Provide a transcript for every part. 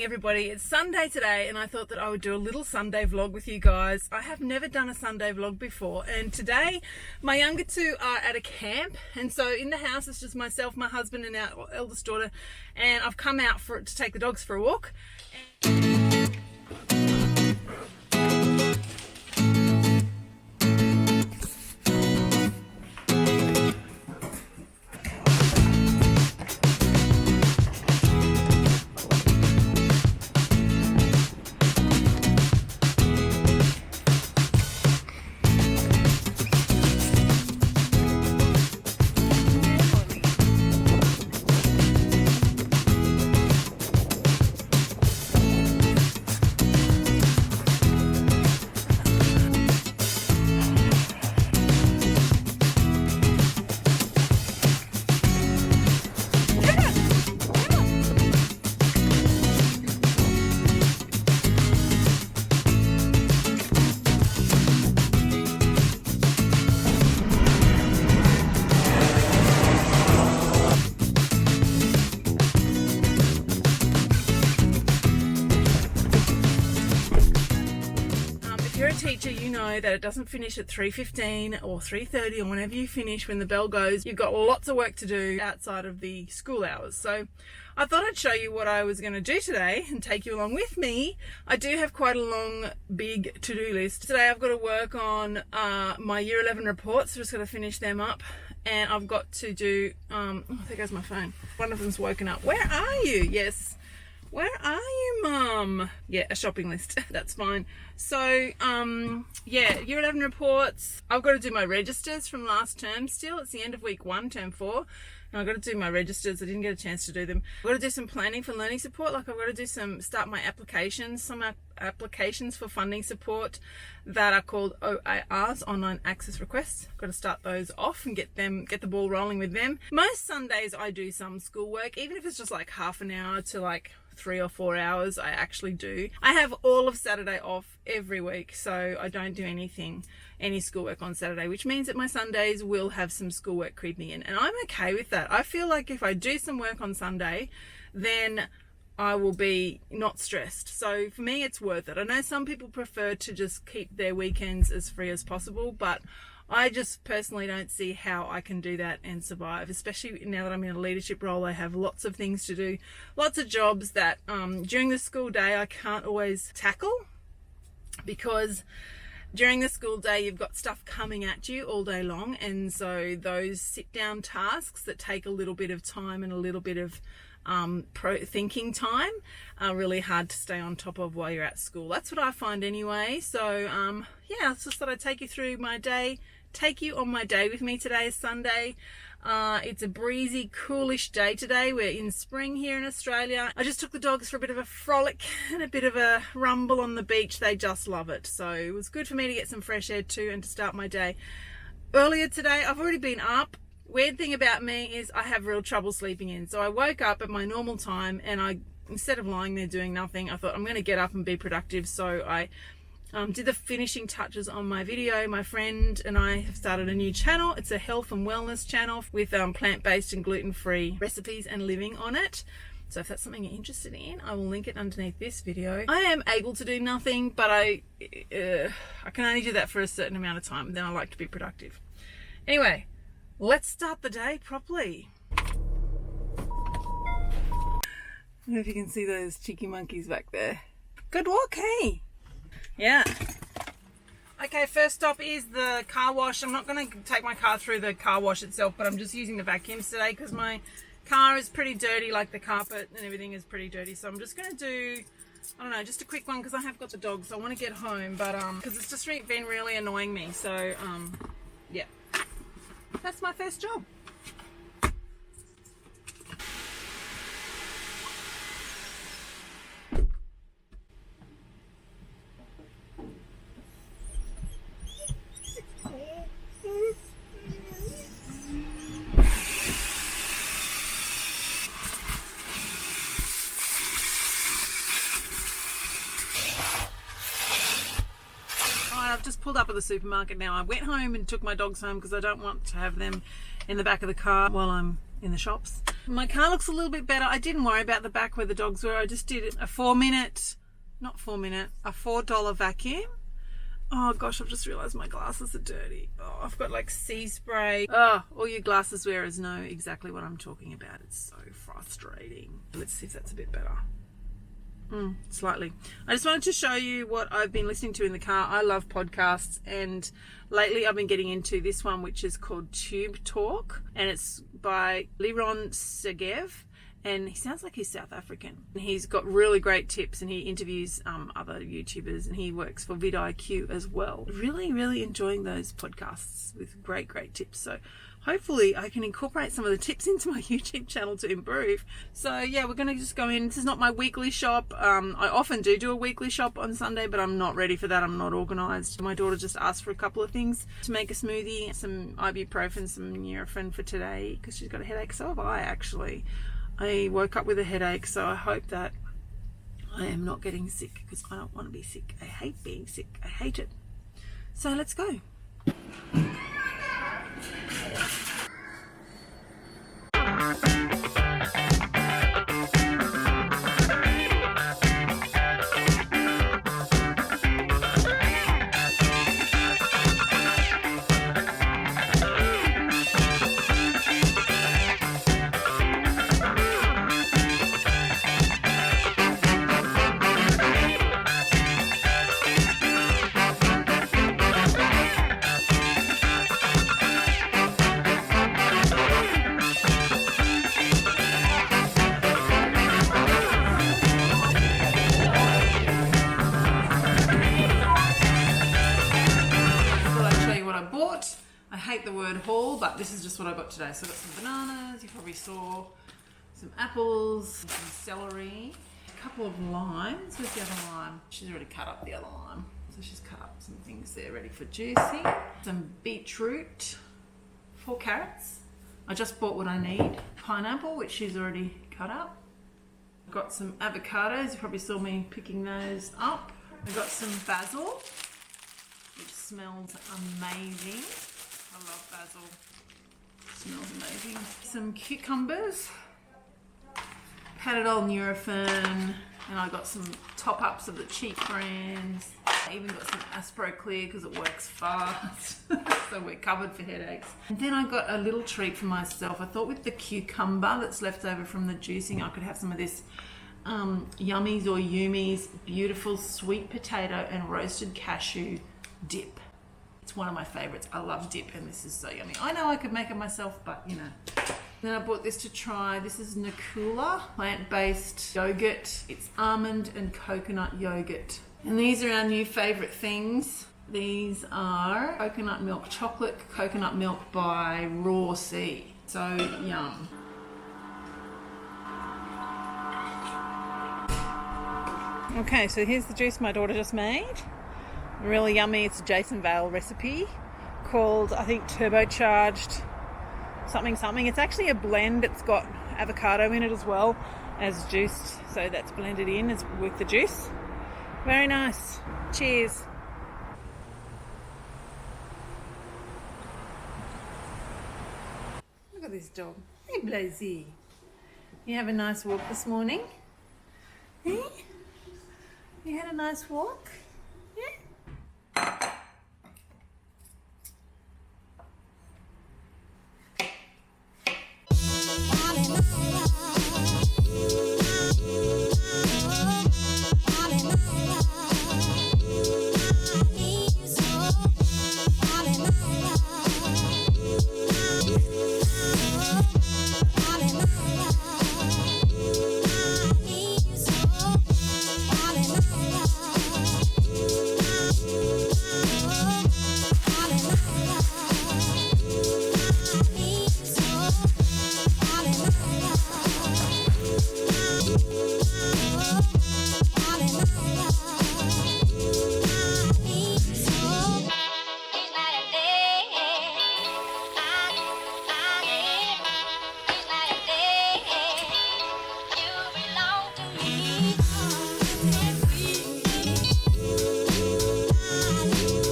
everybody. It's Sunday today and I thought that I would do a little Sunday vlog with you guys. I have never done a Sunday vlog before, and today my younger two are at a camp, and so in the house it's just myself, my husband and our eldest daughter, and I've come out to take the dogs for a walk. Teacher, you know that it doesn't finish at 3:15 or 3:30 or whenever you finish. When the bell goes, you've got lots of work to do outside of the school hours. So I thought I'd show you what I was going to do today and take you along with me. I do have quite a long, big to-do list. Today I've got to work on my Year 11 reports. So just got to finish them up, and I've got to do oh, there goes my phone. One of them's woken up. Where are you? Yes. Where are you, Mum? Yeah, a shopping list. That's fine. So, yeah, Year 11 reports. I've got to do my registers from last term still. It's the end of week 1, term 4. And I've got to do my registers. I didn't get a chance to do them. I've got to do some planning for learning support. Like, I've got to do start my applications, some applications for funding support that are called OARs, Online Access Requests. I've got to start those off and get the ball rolling with them. Most Sundays I do some schoolwork, even if it's just like half an hour to like 3 or 4 hours. I actually do. I have all of Saturday off every week, so I don't do any schoolwork on Saturday, which means that my Sundays will have some schoolwork creeping in, and I'm okay with that. I feel like if I do some work on Sunday, then I will be not stressed. So for me, it's worth it. I know some people prefer to just keep their weekends as free as possible, but I just personally don't see how I can do that and survive, especially now that I'm in a leadership role. I have lots of things to do, lots of jobs that during the school day I can't always tackle, because during the school day you've got stuff coming at you all day long, and so those sit down tasks that take a little bit of time and a little bit of thinking time are really hard to stay on top of while you're at school. That's what I find anyway. So yeah, it's just that I take you through my day, take you on my day with me. Today is Sunday. It's a breezy, coolish day today. We're in spring here in Australia. I just took the dogs for a bit of a frolic and a bit of a rumble on the beach. They just love it. So it was good for me to get some fresh air too and to start my day. Earlier today, I've already been up. Weird thing about me is I have real trouble sleeping in. So I woke up at my normal time, and instead of lying there doing nothing, I thought I'm going to get up and be productive. So I did the finishing touches on my video. My friend and I have started a new channel. It's a health and wellness channel with plant-based and gluten-free recipes and living on it. So if that's something you're interested in, I will link it underneath this video. I am able to do nothing, but I can only do that for a certain amount of time. Then I like to be productive. Anyway, let's start the day properly. I don't know if you can see those cheeky monkeys back there. Good walk, hey? Yeah. Okay, first stop is the car wash. I'm not going to take my car through the car wash itself, but I'm just using the vacuums today because my car is pretty dirty, like the carpet and everything is pretty dirty. So I'm just going to do, I don't know, just a quick one because I have got the dogs. I want to get home, but because it's just been really annoying me. So yeah, that's my first job. I've just pulled up at the supermarket now. I went home and took my dogs home because I don't want to have them in the back of the car while I'm in the shops. My car looks a little bit better. I didn't worry about the back where the dogs were. I just did a $4 vacuum. Oh gosh, I've just realised my glasses are dirty. Oh, I've got like sea spray. Oh, all you glasses wearers know exactly what I'm talking about. It's so frustrating. Let's see if that's a bit better. Slightly. I just wanted to show you what I've been listening to in the car. I love podcasts, and lately I've been getting into this one, which is called Tube Talk, and it's by Liron Segev, and he sounds like he's South African. And he's got really great tips, and he interviews other YouTubers, and he works for vidIQ as well. Really, really enjoying those podcasts with great, great tips. So hopefully I can incorporate some of the tips into my YouTube channel to improve. So yeah, we're going to just go in. This is not my weekly shop. I often do a weekly shop on Sunday, but I'm not ready for that. I'm not organised. My daughter just asked for a couple of things to make a smoothie, some ibuprofen, some Nurofen for today, because she's got a headache. So have I, actually. I woke up with a headache, so I hope that I am not getting sick, because I don't want to be sick. I hate being sick. I hate it. So let's go. The word haul, but this is just what I got today. So I got some bananas, you probably saw, some apples, some celery, a couple of limes. Where's the other lime? She's already cut up the other lime, so she's cut up some things there ready for juicing. Some beetroot, 4 carrots. I just bought what I need. Pineapple, which she's already cut up. I've got some avocados, you probably saw me picking those up. I've got some basil, which smells amazing. I love basil. Smells amazing. Some cucumbers. Patted old Nurofen. And I got some top-ups of the cheap brands. I even got some Aspro Clear because it works fast. So we're covered for headaches. And then I got a little treat for myself. I thought with the cucumber that's left over from the juicing, I could have some of this Yummies or Yumi's beautiful sweet potato and roasted cashew dip. It's one of my favorites. I love dip, and this is so yummy. I know I could make it myself, but you know. Then I bought this to try. This is Nakula, plant-based yogurt. It's almond and coconut yogurt. And these are our new favorite things. These are coconut milk chocolate, coconut milk by Raw Sea. So yum. Okay, so here's the juice my daughter just made. Really yummy. It's a Jason Vale recipe called, I think, turbocharged something. It's actually a blend. It's got avocado in it as well as juiced, so that's blended in as with the juice. Very nice. Cheers. Look at this dog. Hey, Blazy. You have a nice walk this morning? Hey? You had a nice walk? Yeah?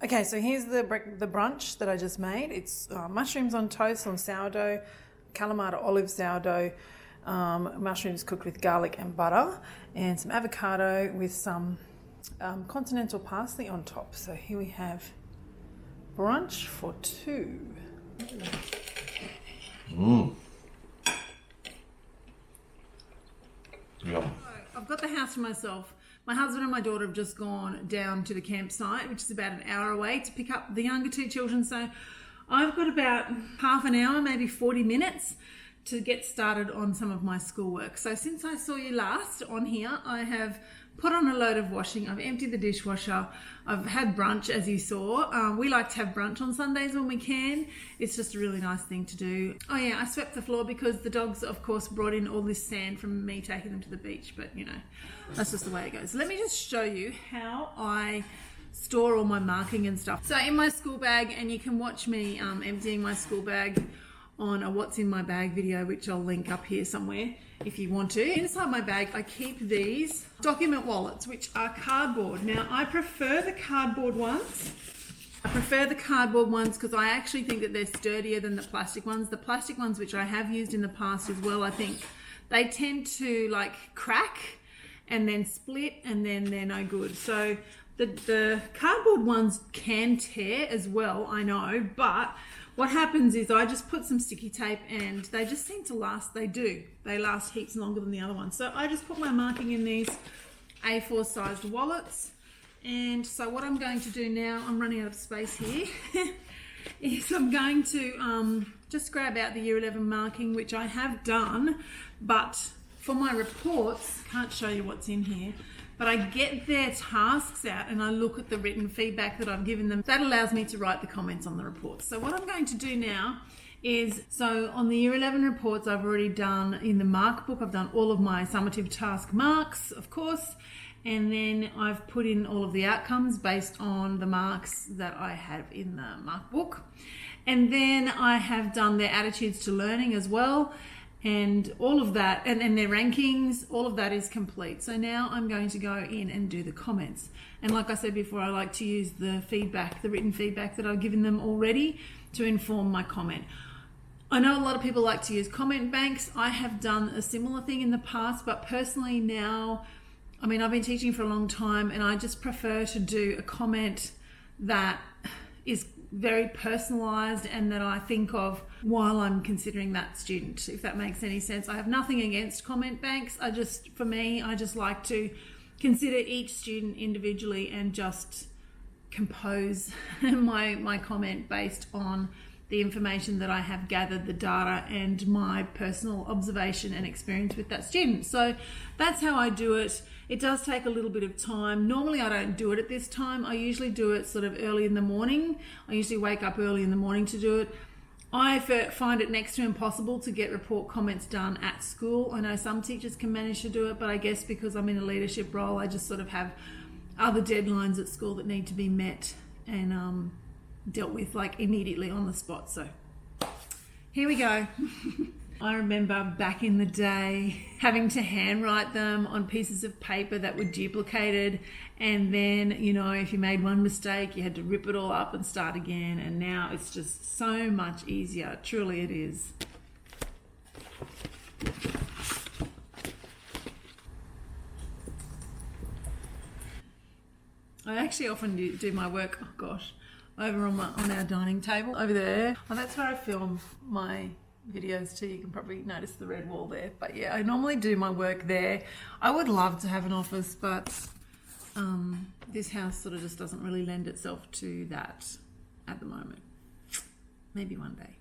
Okay, so here's the brunch that I just made. It's mushrooms on toast on sourdough, Kalamata olive sourdough, mushrooms cooked with garlic and butter, and some avocado with some continental parsley on top. So here we have brunch for two. Yum. I've got the house to myself. My husband and my daughter have just gone down to the campsite, which is about an hour away, to pick up the younger two children. So I've got about half an hour, maybe 40 minutes to get started on some of my schoolwork. So since I saw you last on here, I have put on a load of washing. I've emptied the dishwasher. I've had brunch, as you saw. We like to have brunch on Sundays when we can. It's just a really nice thing to do. Oh yeah, I swept the floor because the dogs, of course, brought in all this sand from me taking them to the beach. But, you know, that's just the way it goes. Let me just show you how I store all my marking and stuff. So in my school bag, and you can watch me emptying my school bag on a what's in my bag video, which I'll link up here somewhere if you want to. Inside my bag I keep these document wallets, which are cardboard. Now I prefer the cardboard ones. Because I actually think that they're sturdier than the plastic ones. The plastic ones, which I have used in the past as well, I think they tend to like crack and then split, and then they're no good. So the cardboard ones can tear as well, I know, but what happens is I just put some sticky tape and they just seem to last. They do. They last heaps longer than the other ones. So I just put my marking in these A4 sized wallets. And so what I'm going to do now, I'm running out of space here, is I'm going to just grab out the Year 11 marking, which I have done, but for my reports, can't show you what's in here, but I get their tasks out and I look at the written feedback that I've given them. That allows me to write the comments on the reports. So what I'm going to do now is, so on the Year 11 reports I've already done in the mark book, I've done all of my summative task marks, of course, and then I've put in all of the outcomes based on the marks that I have in the mark book. And then I have done their attitudes to learning as well, and all of that, and their rankings, all of that is complete. So now I'm going to go in and do the comments. And like I said before, I like to use the feedback, the written feedback that I've given them already to inform my comment. I know a lot of people like to use comment banks. I have done a similar thing in the past, but personally now, I mean, I've been teaching for a long time and I just prefer to do a comment that is very personalized and that I think of while I'm considering that student, if that makes any sense. I have nothing against comment banks. For me, I just like to consider each student individually and just compose my comment based on the information that I have gathered, the data, and my personal observation and experience with that student. So that's how I do it. It does take a little bit of time. Normally I don't do it at this time. I usually do it sort of early in the morning. I usually wake up early in the morning to do it. I find it next to impossible to get report comments done at school. I know some teachers can manage to do it, but I guess because I'm in a leadership role, I just sort of have other deadlines at school that need to be met and dealt with like immediately on the spot. So here we go. I remember back in the day having to handwrite them on pieces of paper that were duplicated, and then, you know, if you made one mistake you had to rip it all up and start again, and now it's just so much easier. Truly it is. I actually often do my work, oh gosh, over on our dining table over there. Oh, that's where I film my videos too. You can probably notice the red wall there, but yeah, I normally do my work there. I would love to have an office, but this house sort of just doesn't really lend itself to that at the moment. Maybe one day.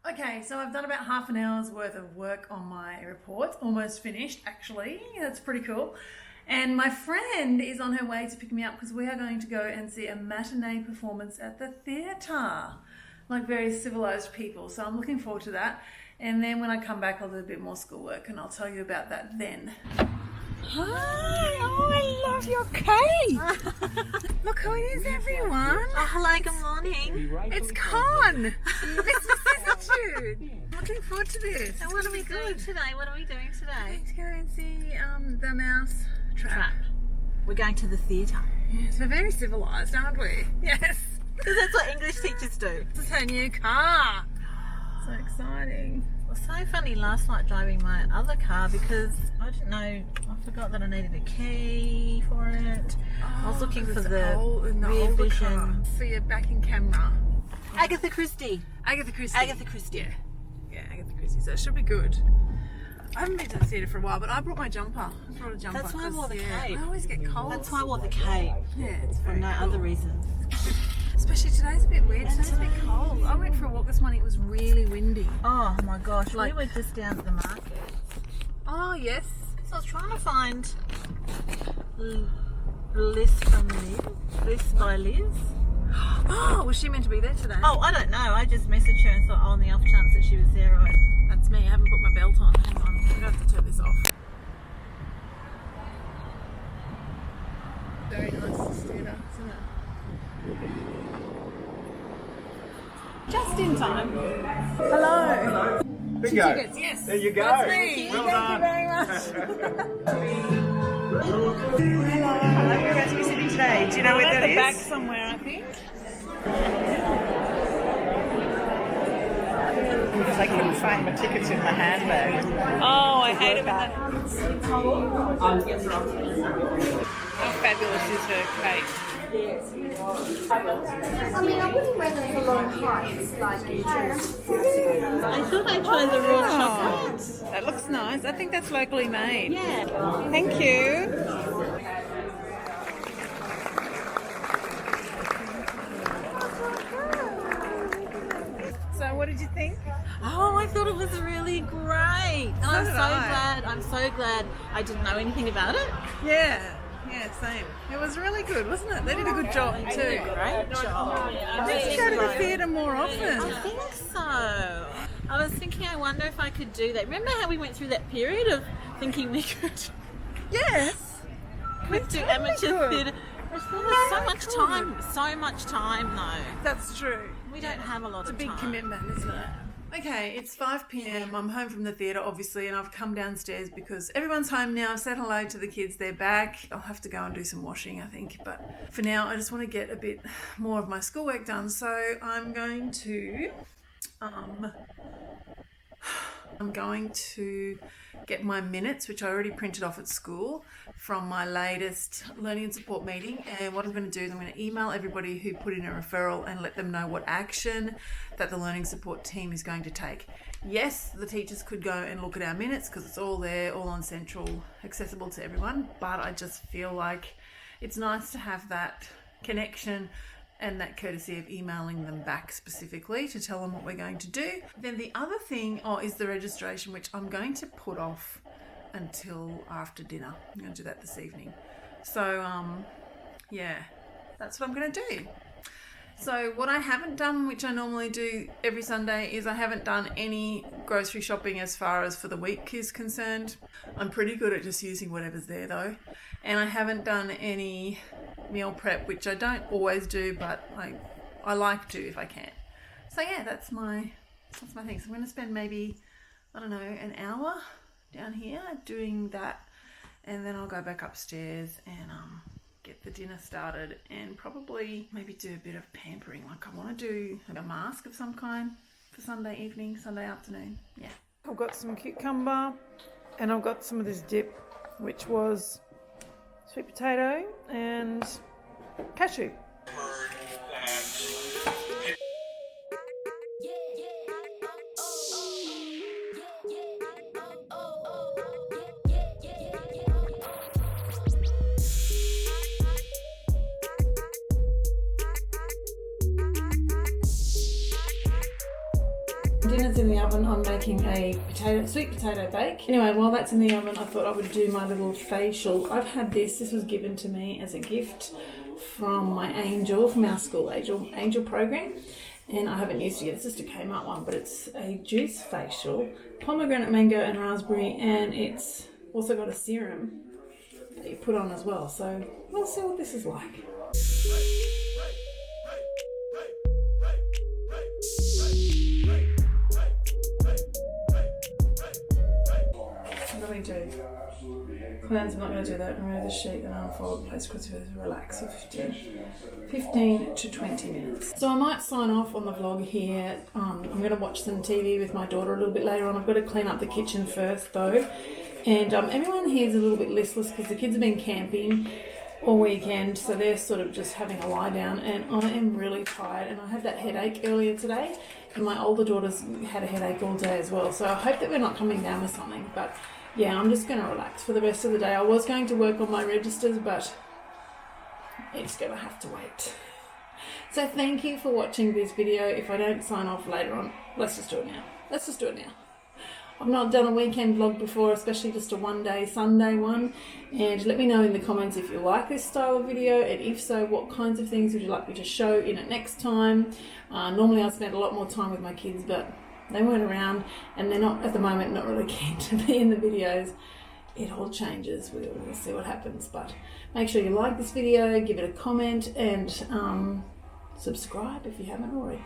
Okay, so I've done about half an hour's worth of work on my reports, almost finished actually. That's pretty cool. And my friend is on her way to pick me up because we are going to go and see a matinee performance at the theatre, like very civilized people. So I'm looking forward to that. And then when I come back, I'll do a bit more schoolwork and I'll tell you about that then. Hi! Oh, I love your cake! Look who it is, everyone! Oh, hello, good morning. It's Con! Ms Vicissitude! I'm looking forward to this. And what are we doing today? What are we doing today? Let's go and see the mouse trap. We're going to the theatre. Yes, we're very civilised, aren't we? Yes. Because that's what English teachers do. This is her new car. So exciting. It was so funny last night driving my other car because I didn't know, I forgot that I needed a key for it. I was looking for the rear vision. For your backing camera. Agatha Christie. Agatha Christie. Agatha Christie. Yeah, Agatha Christie. So it should be good. I haven't been to the theatre for a while, but I brought my jumper. I brought a jumper. That's why I wore the cape. I always get cold. That's why I wore the cape. Yeah, it's For very no cool. other reason. Especially today's a bit weird. Today's a bit cold. I went for a walk this morning. It was really windy. Oh my gosh, Like- we were just down at the market. Oh, yes. So I was trying to find Liz from Liz. Liz by Liz. Oh, was she meant to be there today? Oh, I don't know. I just messaged her and thought, on the off chance that she was there, right? That's me. I haven't put my belt on. Hang on. I'm going to have to turn this off. Very nice theatre, isn't it? Just in time. Hello. Bingo. Tickets, yes. There you go. That's me. Well Thank done. you very much. Hello, whereabouts are we sitting today? Do you know where I'm that at the is? back somewhere, I think. Because I couldn't find my tickets in my handbag. Oh, I hate it when that happens. How fabulous is her cake? I mean, I wouldn't wear them for long hikes, like in terms I thought I tried the raw chocolate. That looks nice. I think that's locally made. Yeah. Thank you. So what did you think? Oh, I thought it was really great. And I'm did so I. glad. I'm so glad I didn't know anything about it. Yeah. Yeah, same. It was really good, wasn't it? They did a good job too. Great job. We should go to the theatre more I often. think so. I was thinking, I wonder if I could do that. Remember how we went through that period of thinking we could Yes. do amateur theatre? There's so much time though. That's true. We don't have a lot It's a of big time. commitment, isn't it? Okay, it's 5 p.m. I'm home from the theatre, obviously, and I've come downstairs because everyone's home now. I've said hello to the kids. They're back. I'll have to go and do some washing, I think. But for now, I just want to get a bit more of my schoolwork done. So I'm going to get my minutes, which I already printed off at school, from my latest learning and support meeting. And what I'm going to do is I'm going to email everybody who put in a referral and let them know what action that the learning support team is going to take. Yes, the teachers could go and look at our minutes because it's all there, all on Central, accessible to everyone. But I just feel like it's nice to have that connection and that courtesy of emailing them back specifically to tell them what we're going to do. Then the other thing is the registration, which I'm going to put off until after dinner. I'm going to do that this evening. So, yeah, that's what I'm going to do. So what I haven't done, which I normally do every Sunday, is I haven't done any grocery shopping as far as for the week is concerned. I'm pretty good at just using whatever's there though. And I haven't done any meal prep, which I don't always do, but I like to if I can. So yeah, that's my thing. So I'm going to spend maybe, I don't know, an hour down here doing that, and then I'll go back upstairs and get the dinner started and probably maybe do a bit of pampering. Like I want to do a mask of some kind for Sunday evening, Sunday afternoon. Yeah. I've got some cucumber and I've got some of this dip, which was sweet potato and cashew. Dinner's in the oven. I'm making a sweet potato bake. Anyway, while that's in the oven, I thought I would do my little facial. I've had this was given to me as a gift from my angel, from our school angel program. And I haven't used it yet, it's just a Kmart one, but it's a juice facial, pomegranate, mango and raspberry, and it's also got a serum that you put on as well. So we'll see what this is like. I'm going to Cleanse, I'm not going to do that. Remove the sheet and unfold, place crucifix, relax for 15 to 20 minutes. So I might sign off on the vlog here. I'm going to watch some TV with my daughter a little bit later on. I've got to clean up the kitchen first though. And everyone here is a little bit listless because the kids have been camping all weekend, so they're sort of just having a lie down, and I am really tired, and I had that headache earlier today, and my older daughter's had a headache all day as well, so I hope that we're not coming down with something. But yeah, I'm just going to relax for the rest of the day. I was going to work on my registers, but it's going to have to wait. So thank you for watching this video. If I don't sign off later on, let's just do it now. I've not done a weekend vlog before, especially just a one-day Sunday one, and let me know in the comments if you like this style of video, and if so, what kinds of things would you like me to show in it next time. Normally I spend a lot more time with my kids, but they weren't around, and they're not, at the moment, not really keen to be in the videos. It all changes, we'll see what happens, but make sure you like this video, give it a comment, and subscribe if you haven't already.